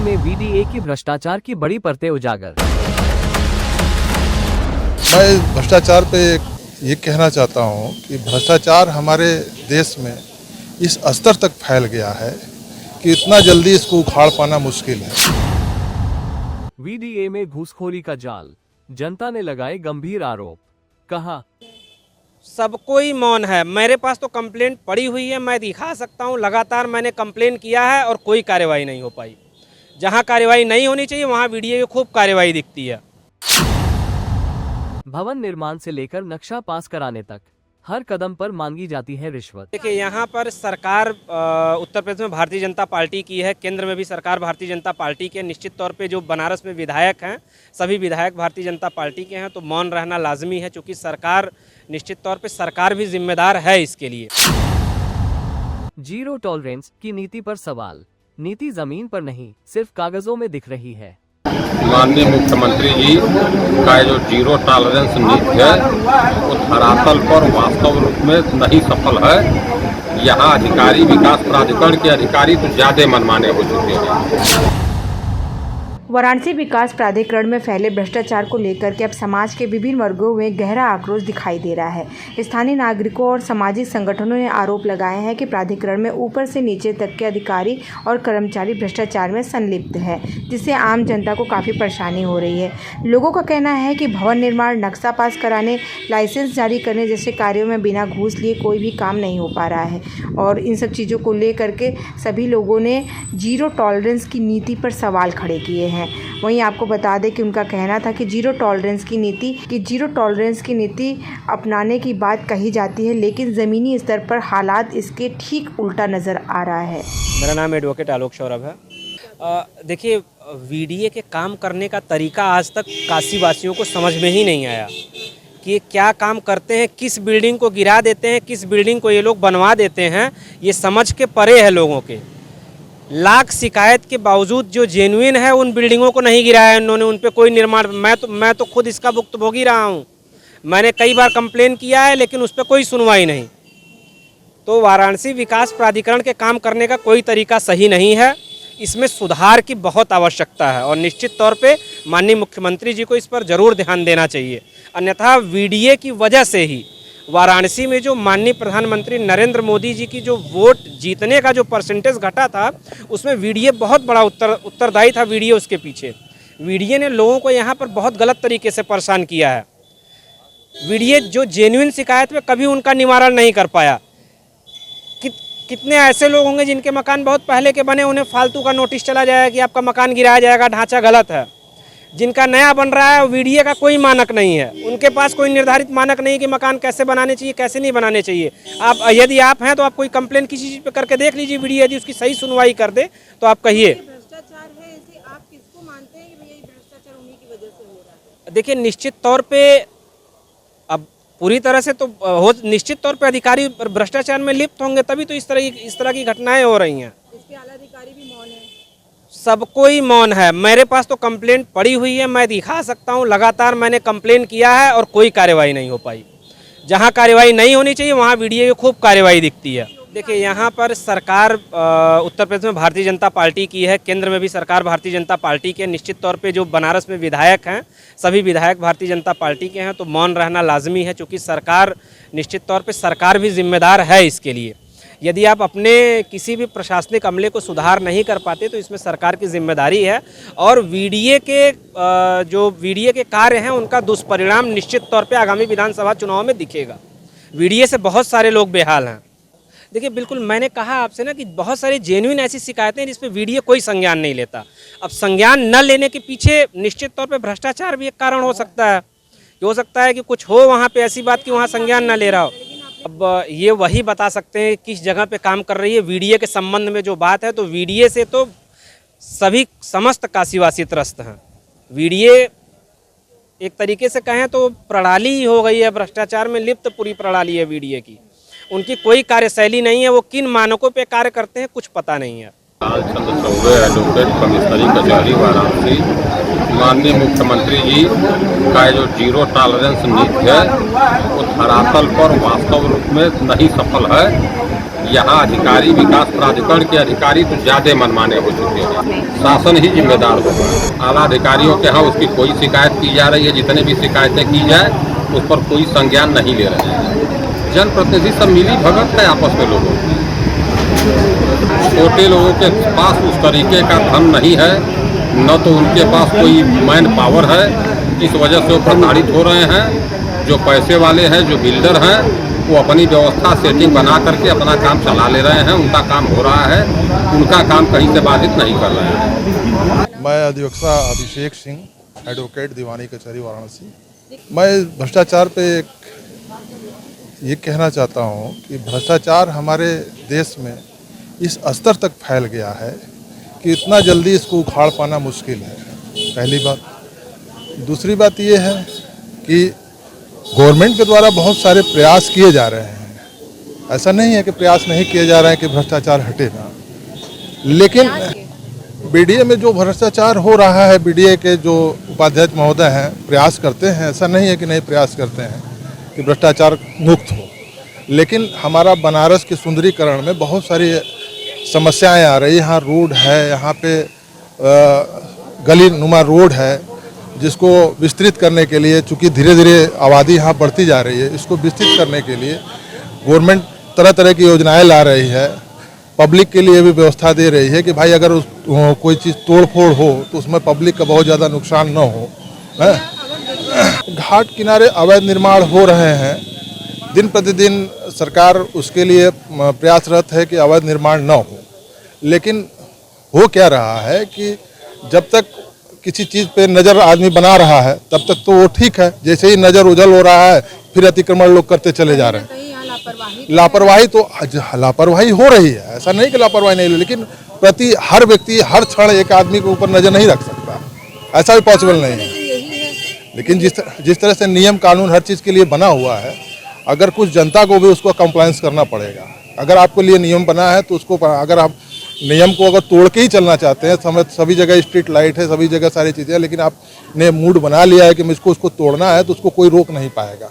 में वीडीए की भ्रष्टाचार की बड़ी परतें उजागर। मैं भ्रष्टाचार पे ये कहना चाहता हूँ कि भ्रष्टाचार हमारे देश में इस स्तर तक फैल गया है कि इतना जल्दी इसको उखाड़ पाना मुश्किल है। वीडीए में घूसखोरी का जाल, जनता ने लगाए गंभीर आरोप। कहा, सबको ही मौन है। मेरे पास तो कंप्लेंट पड़ी हुई है, मैं दिखा सकता हूं। लगातार मैंने कंप्लेंट किया है और कोई कार्रवाई नहीं हो पाई। जहां कार्रवाई नहीं होनी चाहिए वहां वीडियो की खूब कार्रवाई दिखती है। भवन निर्माण से लेकर नक्शा पास कराने तक हर कदम पर मांगी जाती है रिश्वत। देखिए, यहाँ पर सरकार उत्तर प्रदेश में भारतीय जनता पार्टी की है, केंद्र में भी सरकार भारतीय जनता पार्टी की है। निश्चित तौर पे जो बनारस में विधायक हैं, सभी विधायक भारतीय जनता पार्टी के हैं, तो मौन रहना लाजमी है, क्योंकि सरकार निश्चित तौर पे सरकार भी जिम्मेदार है इसके लिए। जीरो टॉलरेंस की नीति पर सवाल। नीति जमीन पर नहीं, सिर्फ कागजों में दिख रही है। माननीय मुख्यमंत्री जी का जो जीरो टॉलरेंस नीति है वो धरातल पर वास्तव रूप में नहीं सफल है। यहाँ अधिकारी, विकास प्राधिकरण के अधिकारी तो ज्यादा मनमाने हो चुके हैं। वाराणसी विकास प्राधिकरण में फैले भ्रष्टाचार को लेकर के अब समाज के विभिन्न वर्गों में गहरा आक्रोश दिखाई दे रहा है। स्थानीय नागरिकों और सामाजिक संगठनों ने आरोप लगाए हैं कि प्राधिकरण में ऊपर से नीचे तक के अधिकारी और कर्मचारी भ्रष्टाचार में संलिप्त है, जिससे आम जनता को काफ़ी परेशानी हो रही है। लोगों का कहना है कि भवन निर्माण, नक्शा पास कराने, लाइसेंस जारी करने जैसे कार्यों में बिना घूस लिए कोई भी काम नहीं हो पा रहा है, और इन सब चीज़ों को लेकर के सभी लोगों ने जीरो टॉलरेंस की नीति पर सवाल खड़े किए हैं। वहीं आपको बता दें कि उनका कहना था कि जीरो टॉलरेंस की नीति अपनाने की बात कही जाती है, लेकिन ज़मीनी स्तर पर हालात इसके ठीक उल्टा नज़र आ रहा है। मेरा नाम एडवोकेट आलोक सौरभ है। देखिए, वीडीए के काम करने का तरीका आज तक काशी वासियों को समझ में ही नहीं आया कि ये क्या काम करते हैं, किस बिल्डिंग को गिरा देते हैं, किस बिल्डिंग को ये लोग बनवा देते हैं, ये समझ के परे है लोगों के। लाख शिकायत के बावजूद जो जेन्युइन है उन बिल्डिंगों को नहीं गिराया उन्होंने, उन पे कोई निर्माण। मैं तो खुद इसका भुक्तभोगी रहा हूँ। मैंने कई बार कंप्लेन किया है, लेकिन उस पर कोई सुनवाई नहीं। तो वाराणसी विकास प्राधिकरण के काम करने का कोई तरीका सही नहीं है। इसमें सुधार की बहुत आवश्यकता है और निश्चित तौर पे माननीय मुख्यमंत्री जी को इस पर ज़रूर ध्यान देना चाहिए। अन्यथा वीडीए की वजह से ही वाराणसी में जो माननीय प्रधानमंत्री नरेंद्र मोदी जी की जो वोट जीतने का जो परसेंटेज घटा था, उसमें वीडीए बहुत बड़ा उत्तरदायी था। वीडीए उसके पीछे, वीडीए ने लोगों को यहाँ पर बहुत गलत तरीके से परेशान किया है। वीडीए जो जेन्युइन शिकायत में कभी उनका निवारण नहीं कर पाया। कितने ऐसे लोग होंगे जिनके मकान बहुत पहले के बने, उन्हें फालतू का नोटिस चला जाएगा कि आपका मकान गिराया जाएगा, ढांचा गलत है। जिनका नया बन रहा है, वीडीए का कोई मानक नहीं है, उनके पास कोई निर्धारित मानक नहीं कि मकान कैसे बनाने चाहिए, कैसे नहीं बनाने चाहिए। आप यदि आप हैं तो आप कोई कंप्लेन किसी चीज़ पे करके देख लीजिए। वीडीए यदि उसकी सही सुनवाई कर दे तो आप कहिए। भ्रष्टाचार है, इसे आप किसको मानते हैं कि भैया ये भ्रष्टाचार उन्हीं की वजह से हो रहा है? देखिए, निश्चित तौर पे अब पूरी तरह से तो निश्चित तौर पे अधिकारी भ्रष्टाचार में लिप्त होंगे, तभी तो इस तरह की घटनाएं हो रही हैं। इसके आला अधिकारी भी मौन है। सबको ही मौन है। मेरे पास तो कंप्लेंट पड़ी हुई है, मैं दिखा सकता हूं। लगातार मैंने कंप्लेंट किया है और कोई कार्रवाई नहीं हो पाई। जहां कार्रवाई नहीं होनी चाहिए वहां वीडियो की खूब कार्रवाई दिखती है। देखिए, यहाँ पर सरकार उत्तर प्रदेश में भारतीय जनता पार्टी की है, केंद्र में भी सरकार भारतीय जनता पार्टी की है। निश्चित तौर पे जो बनारस में विधायक हैं, सभी विधायक भारतीय जनता पार्टी के हैं, तो मौन रहना लाजमी है, क्योंकि सरकार निश्चित तौर पे सरकार भी जिम्मेदार है इसके लिए। यदि आप अपने किसी भी प्रशासनिक अमले को सुधार नहीं कर पाते तो इसमें सरकार की जिम्मेदारी है। और वीडीए के कार्य हैं उनका दुष्परिणाम निश्चित तौर पे आगामी विधानसभा चुनाव में दिखेगा। वीडीए से बहुत सारे लोग बेहाल हैं। देखिए, बिल्कुल मैंने कहा आपसे ना कि बहुत सारी जेन्युइन ऐसी शिकायतें हैं जिसपे वीडीए कोई संज्ञान नहीं लेता। अब संज्ञान न लेने के पीछे निश्चित तौर पे भ्रष्टाचार भी एक कारण हो सकता है। हो सकता है कि कुछ हो वहाँ पे ऐसी बात कि वहाँ संज्ञान न ले रहा हो। अब ये वही बता सकते हैं किस जगह पे काम कर रही है। वीडीए के संबंध में जो बात है, तो वीडीए से तो समस्त काशीवासी त्रस्त हैं। वीडीए एक तरीके से कहें तो प्रणाली ही हो गई है, भ्रष्टाचार में लिप्त पूरी प्रणाली है वीडीए की। उनकी कोई कार्यशैली नहीं है, वो किन मानकों पे कार्य करते हैं कुछ पता नहीं है। लालचंद चौबे, एडवोकेट, कमिश्नरी कचहरी, वाराणसी। माननीय मुख्यमंत्री जी का जो जीरो टॉलरेंस नीति है वो धरातल पर वास्तव रूप में नहीं सफल है। यहाँ अधिकारी विकास प्राधिकरण के अधिकारी तो ज्यादा मनमाने हो चुके हैं। शासन ही जिम्मेदार होगा। आला अधिकारियों के यहाँ उसकी कोई शिकायत की जा रही है, जितने भी शिकायतें की जाए उस पर कोई संज्ञान नहीं ले रहे हैं। जनप्रतिनिधि सब मिली भगत है आपस में लोगों की। छोटे लोगों के पास उस तरीके का धन नहीं है, न तो उनके पास कोई मैन पावर है, इस वजह से वो प्रताड़ित हो रहे हैं। जो पैसे वाले हैं, जो बिल्डर हैं, वो अपनी व्यवस्था सेटिंग बना करके अपना काम चला ले रहे हैं। उनका काम हो रहा है, उनका काम कहीं से बाधित नहीं कर रहे हैं। मैं अधिवक्ता अभिषेक सिंह, एडवोकेट दीवानी कचहरी वाराणसी। मैं भ्रष्टाचार पे ये कहना चाहता हूँ कि भ्रष्टाचार हमारे देश में इस स्तर तक फैल गया है कि इतना जल्दी इसको उखाड़ पाना मुश्किल है, पहली बात। दूसरी बात ये है कि गवर्नमेंट के द्वारा बहुत सारे प्रयास किए जा रहे हैं। ऐसा नहीं है कि प्रयास नहीं किए जा रहे हैं कि भ्रष्टाचार हटेगा, लेकिन बीडीए में जो भ्रष्टाचार हो रहा है, बीडीए के जो उपाध्यक्ष महोदय हैं प्रयास करते हैं, ऐसा नहीं है कि नहीं प्रयास करते हैं कि भ्रष्टाचार मुक्त हो। लेकिन हमारा बनारस के सुंदरीकरण में बहुत सारी समस्याएं आ रही। यहाँ रोड है, यहाँ पे गली नुमा रोड है, जिसको विस्तृत करने के लिए, चूँकि धीरे धीरे आबादी यहाँ बढ़ती जा रही है, इसको विस्तृत करने के लिए गवर्नमेंट तरह तरह की योजनाएं ला रही है। पब्लिक के लिए भी व्यवस्था दे रही है कि भाई अगर कोई चीज़ तोड़ फोड़ हो तो उसमें पब्लिक का बहुत ज़्यादा नुकसान न हो। घाट किनारे अवैध निर्माण हो रहे हैं, दिन प्रतिदिन सरकार उसके लिए प्रयासरत है कि अवैध निर्माण न हो। लेकिन हो क्या रहा है कि जब तक किसी चीज़ पे नज़र आदमी बना रहा है तब तक तो वो ठीक है, जैसे ही नज़र उजल हो रहा है फिर अतिक्रमण लोग करते चले जा रहे हैं। लापरवाही हो रही है, ऐसा नहीं कि लापरवाही नहीं, लेकिन हर व्यक्ति हर क्षण एक आदमी के ऊपर नज़र नहीं रख सकता, ऐसा भी पॉसिबल नहीं है। लेकिन जिस तरह से नियम कानून हर चीज़ के लिए बना हुआ है, अगर कुछ जनता को भी उसको कंप्लायंस करना पड़ेगा। अगर आपके लिए नियम बना है तो उसको, अगर आप नियम को अगर तोड़ के ही चलना चाहते हैं, सभी जगह स्ट्रीट लाइट है, सभी जगह सारी चीज़ें, लेकिन आपने मूड बना लिया है कि मुझको उसको तोड़ना है, तो उसको कोई रोक नहीं पाएगा।